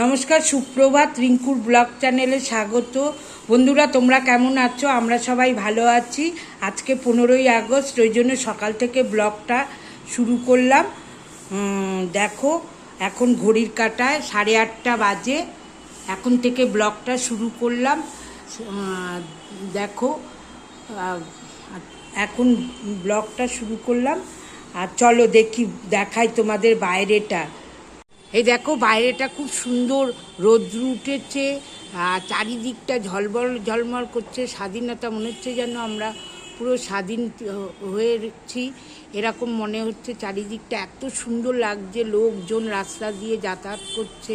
নমস্কার, সুপ্রভাত। রিঙ্কুর ব্লগ চ্যানেলে স্বাগত। বন্ধুরা, তোমরা কেমন আছো? আমরা সবাই ভালো আছি। আজকে 15ই আগস্ট, ওই জন্য সকাল থেকে ব্লগটা শুরু করলাম। দেখো, এখন ঘড়ির কাঁটায় 8:30 বাজে। এখন থেকে ব্লগটা শুরু করলাম। দেখো, এখন ব্লগটা শুরু করলাম। আর চলো দেখাই তোমাদের বাইরেটা। এই দেখো, বাইরেটা খুব সুন্দর, রৌদ্র উঠেছে আর চারিদিকটা ঝলমল করছে। স্বাধীনতা মনে হচ্ছে যেন আমরা পুরো স্বাধীন হয়েছি, এরকম মনে হচ্ছে। চারিদিকটা এত সুন্দর লাগছে, লোকজন রাস্তা দিয়ে যাতায়াত করছে।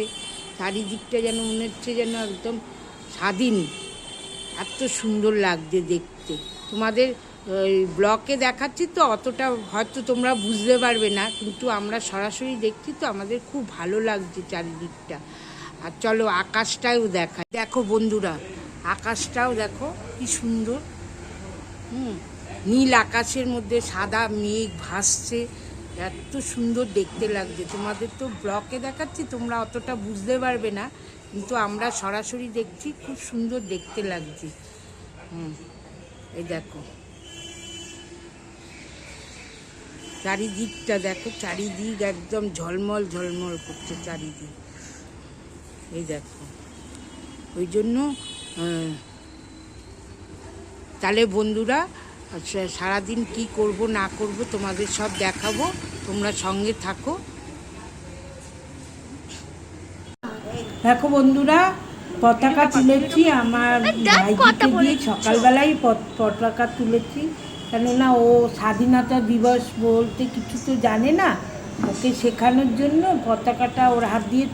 চারিদিকটা যেন মনে হচ্ছে যেন একদম স্বাধীন। এত সুন্দর লাগছে দেখতে। তোমাদের ব্লকে দেখাচ্ছি তো অতটা হয়তো তোমরা বুঝতে পারবে না, কিন্তু আমরা সরাসরি দেখছি তো আমাদের খুব ভালো লাগছে চারিদিকটা। আর চলো আকাশটাও দেখাই। দেখো বন্ধুরা, আকাশটাও দেখো কি সুন্দর। নীল আকাশের মধ্যে সাদা মেঘ ভাসছে, এত সুন্দর দেখতে লাগছে। তোমাদের তো ব্লকে দেখাচ্ছি, তোমরা অতটা বুঝতে পারবে না, কিন্তু আমরা সরাসরি দেখছি, খুব সুন্দর দেখতে লাগছে। এই দেখো চারিদিকটা, দেখো চারিদিক একদম ঝলমল করছে চারিদিক। এই দেখো, ওই জন্য তাহলে বন্ধুরা, সারাদিন কি করব না করব তোমাদের সব দেখাবো, তোমরা সঙ্গে থাকো। দেখো বন্ধুরা, পতাকা তুলেছি আমার ভাইকে দিয়ে। সকালবেলায় পতাকা তুলেছি, কেননা ও স্বাধীনতা দিবস বলতে কিছু তো জানে না। ওকে শেখানোর জন্য পতাকাটা ওর হাত দিয়ে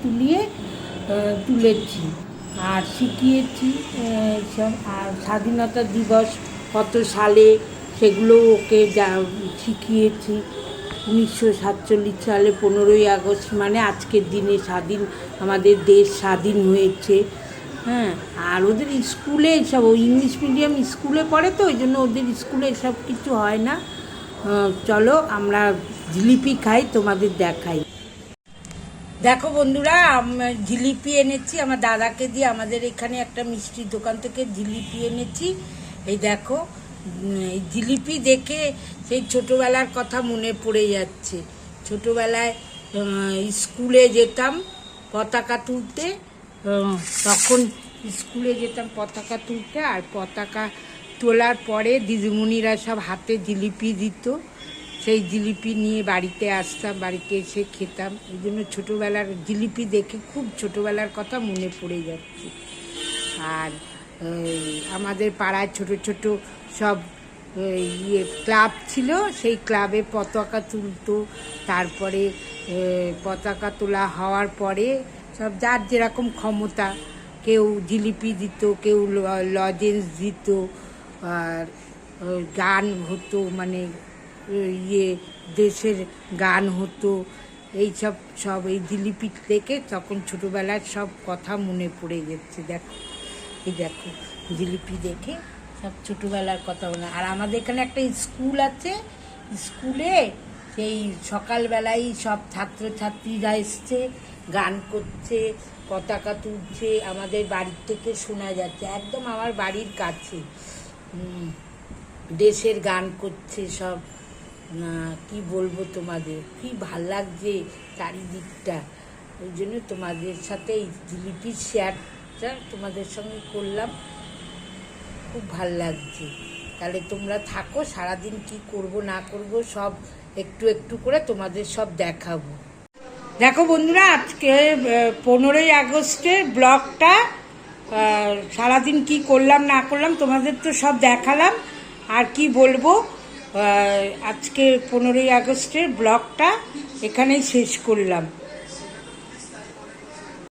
তুলেছি আর শিখিয়েছি সব। আর স্বাধীনতা দিবস কত সালে সেগুলো ওকে শিখিয়েছি। 1947 সালে 15ই আগস্ট, মানে আজকের দিনে আমাদের দেশ স্বাধীন হয়েছে। আর ওদের স্কুলে সব, ও ইংলিশ মিডিয়াম স্কুলে পড়ে তো, ওই জন্য ওদের স্কুলে এসব কিছু হয় না। চলো আমরা জিলিপি খাই, তোমাদের দেখাই। দেখো বন্ধুরা, জিলিপি এনেছি আমার দাদাকে দিয়ে। আমাদের এখানে একটা মিষ্টির দোকান থেকে জিলিপি এনেছি। এই দেখো, এই জিলিপি দেখে সেই ছোটোবেলার কথা মনে পড়ে যাচ্ছে। ছোটোবেলায় স্কুলে যেতাম পতাকা তুলতে, তখন স্কুলে যেতাম পতাকা তুলতে। আর পতাকা তোলার পরে দিদিমণিরা সব হাতে জিলিপি দিত, সেই জিলিপি নিয়ে বাড়িতে আসতাম, বাড়িতে এসে খেতাম। এই জন্য ছোটোবেলার জিলিপি দেখে খুব ছোটোবেলার কথা মনে পড়ে যাচ্ছে। আর আমাদের পাড়ায় ছোট ছোট সব ক্লাব ছিল, সেই ক্লাবে পতাকা তুলতো। তারপরে পতাকা তোলা হওয়ার পরে সব যার যেরকম ক্ষমতা, কেউ জিলিপি দিত, কেউ লজেন্স দিত। আর গান হতো, মানে দেশের গান হতো। সব এই জিলিপি দেখে তখন ছোটোবেলার সব কথা মনে পড়ে যাচ্ছে। দেখো জিলিপি দেখে সব ছোটোবেলার কথা মনে। আর আমাদের এখানে একটা স্কুল আছে, স্কুলে সেই সকালবেলায় সব ছাত্রছাত্রীরা এসছে, গান করছে, পতাকা তুলছে। আমাদের বাড়ির থেকে শোনা যাচ্ছে, একদম আমার বাড়ির কাছে। দেশের গান করছে সব। কি বলবো তোমাদের, কি ভাল লাগছে চারিদিকটা। ওই জন্য তোমাদের সাথে এই জিলিপির শেয়ারটা তোমাদের সঙ্গে করলাম, খুব ভাল লাগছে। তাহলে তোমরা থাকো, সারাদিন কি করব না করব সব একটু একটু করে তোমাদের সব দেখাবো। দেখো বন্ধুরা, আজকে 15ই আগস্টের ব্লগটা, সারাদিন কি করলাম না করলাম তোমাদের তো সব দেখালাম। আর কি বলবো, আজকে 15ই আগস্টের ব্লগটা এখানেই শেষ করলাম।